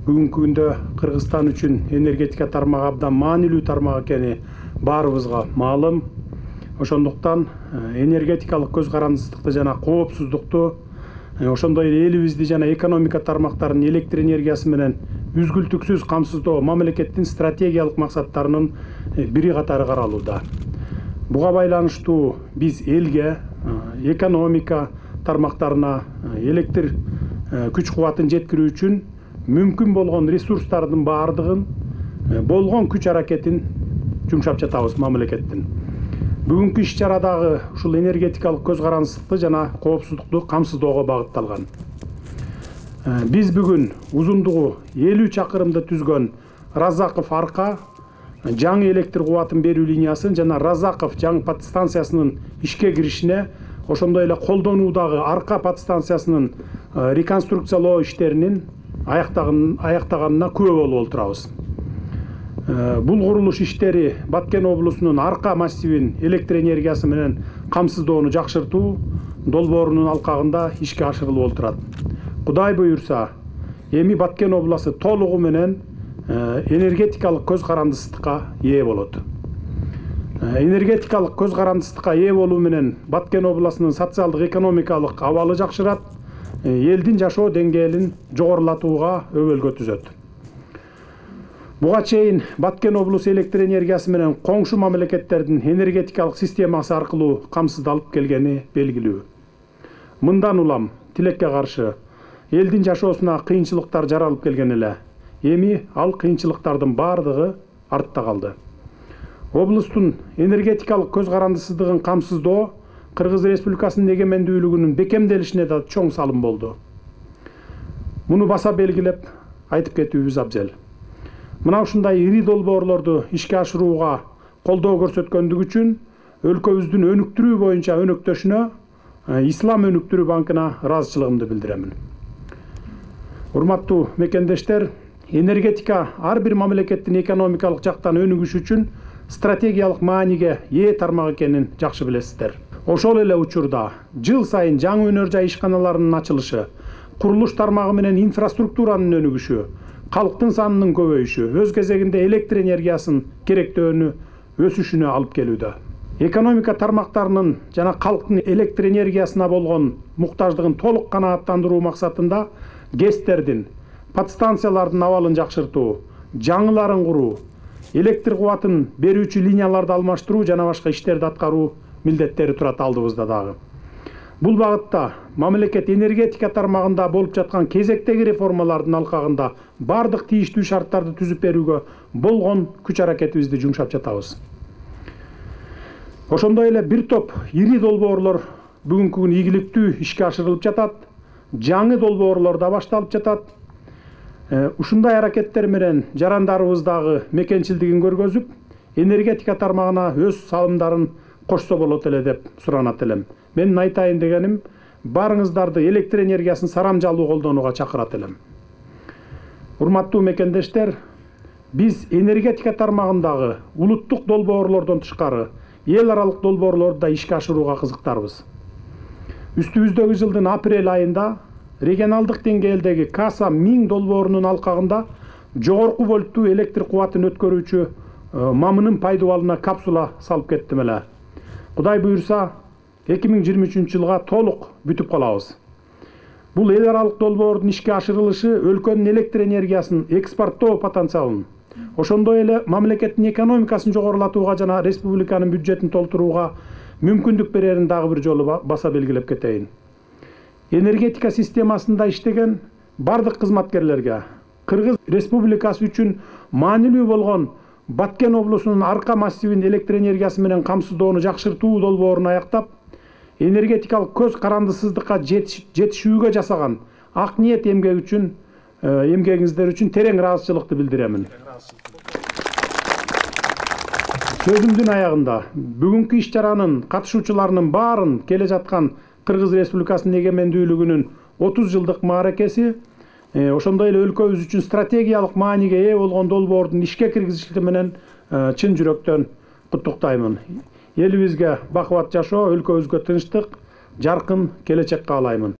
Бүгүнкү күндө Кыргызстан үчүн энергетика тармагы абдан маанилүү тармак экени баарыбызга маалым. Ошондуктан энергетикалык көз карандысыздыкты жана коопсуздукту, ошондой эле элибизди жана экономика тармактарын электр энергиясы менен үзгүлтүксүз камсыздоо мамлекеттин стратегиялык максаттарынын бири катары каралууда. Буга байланыштуу биз элге, экономика тармактарына электр күч кубатын жеткирүү үчүн мүмкүн болгон ресурстардын баардыгын, болгон күч аракетин жумшап жатабыз мамлекеттин. Бүгүнкү иш-чарадагы ушул энергетикалык көз карандысыздыкты жана коопсуздукту камсыздоого багытталган. Биз бүгүн узундугу 50 чакырымды түзгөн Разаков арка жаңы электр кубатын берүү линиясын жана Разаков жаңы подстанциясынын ишке киришине, ошондой эле колдонуудагы арка подстанциясынын реконструкциялоо иштеринин аяктаганына күбө болуп отурабыз. Бул курулуш иштери Баткен облусунун арка массивин электр энергиясы менен камсыздоону жакшыртуу долбоорунун алкагында ишке ашырылып отурат. Кудай буюрса, эми Баткен обласу толугу менен энергетикалык көз карандысыздыкка ээ болот. Энергетикалык көз карандысыздыкка ээ болуу менен Баткен обласынын социалдык экономикалык абалы жакшырат, элдин жашоо деңгээлин жогорулатууга өбөлгө түзөт. Буга чейин Баткен облусу электр энергиясы менен коңшу мамлекеттердин энергетикалык системасы аркылуу камсыздалып келгени белгилүү. Мындан улам тилекке каршы элдин жашоосуна кыйынчылыктар жаралып келген эле. Эми ал кыйынчылыктардын баардыгы артта калды. Облустун энергетикалык көз карандысыздыгын камсыздоо Кыргыз Республикасынын эгемендүүлүгүнүн бекемделишине да чоң салым болду. Муну баса белгилеп айтып кетүүбүз абзел. Мына ушундай ири долбоорлорду ишке ашырууга колдоо көрсөткөндүгү үчүн өлкөбүздүн өнүктүрүү боюнча өнөктөшүнө Ислам өнүктүрүү банкына ыраазычылыгымды билдиремин. Урматтуу мекендештер, энергетика ар бир мамлекеттин экономикалык жактан өнүгүшү үчүн стратегиялык мааниге ээ тармак экенин жакшы билесиздер. Ошол эле учурда жыл сайын жаңы өнөр жай ишканаларынын ачылышы, курулуш тармагы менен инфраструктуранын өнүгүшү, калктын санынын көбөйүшү өз кезегинде электр энергиясынын керектөөнү өсүшүнө алып келүүдө. Экономика тармактарынын жана калктын электр энергиясына болгон муктаждыгын толук канааттандыруу максатында ГЭСтердин, подстанциялардын абалын жакшыртуу, жаңыларын куруу, электр кубатын берүүчү линияларды алмаштыруу жана башка иштерди аткаруу милдеттери турат алдыбызда дагы. Бул багытта мамлекет энергетика тармагында болуп жаткан кезектеги реформалардын алкагында бардык тийиштүү шарттарды түзүп берүүгө болгон күч аракетибизди жумшап жатабыз. Ошондой эле бир топ ири долбоорлор бүгүнкү күнү ийгиликтүү ишке ашырылып жатат, жаңы долбоорлор да башталып жатат. Ушундай аракеттер менен жарандарыбыздагы мекенчилдигин көргөзүп, энергетика тармагына өз салымдарын кошсо болот эле деп суранат элем. Менин айтайын дегеним, барыңыздарды электр энергиясын сарамжалуу колдонууга чакырат элем. Урматтуу мекендештер, биз энергетика тармагындагы улуттук долбоорлордон тышкары эл аралык долбоорлорду да ишке ашырууга кызыктарбыз. Үстүбүздөгү жылдын апрель айында регионалдык деңгээлдеги Каса 1000 долбоорунун алкагында жогорку вольттуу электр кубатын өткөрүүчү мамынын пайдубалына капсула салып кеттим эле. Кудай буюрса, 2023 жылга толук бүтүп калабыз. Бул эл аралык долбоордун ишке ашырылышы өлкөнүн электр энергиясын экспорттоо потенциалын, ошондой эле мамлекеттин экономикасын жогорулатууга жана республиканын бюджетин толтурууга мүмкүндүк берерин дагы бир жолу баса белгилеп кетейин. Энергетика системасында иштеген бардык кызматкерлерге Кыргыз Республикасы үчүн маанилүү болгон Баткен облусунун арка массивин электр энергиясы менен камсыздоону жакшыртуу долбоорун аяктап, энергетикалык көз карандысыздыкка жетишүүгө жасаган ак ниет эмгегиңиздер үчүн терең ыраазычылыкты билдиремин. Сөзүмдүн аягында бүгүнкү иш-чаранын катышуучуларынын баарын келе жаткан Кыргыз Республикасынын эгемендүүлүгүнүн 30 жылдык мааракеси, ошондой эле өлкөбүз үчүн стратегиялык мааниге ээ болгон долбоордун ишке киргизилиши менен чын жүрөктөн куттуктаймын. Элибизге бакубат жашоо, өлкөбүзгө тынчтык, жаркын келечек каалаймын.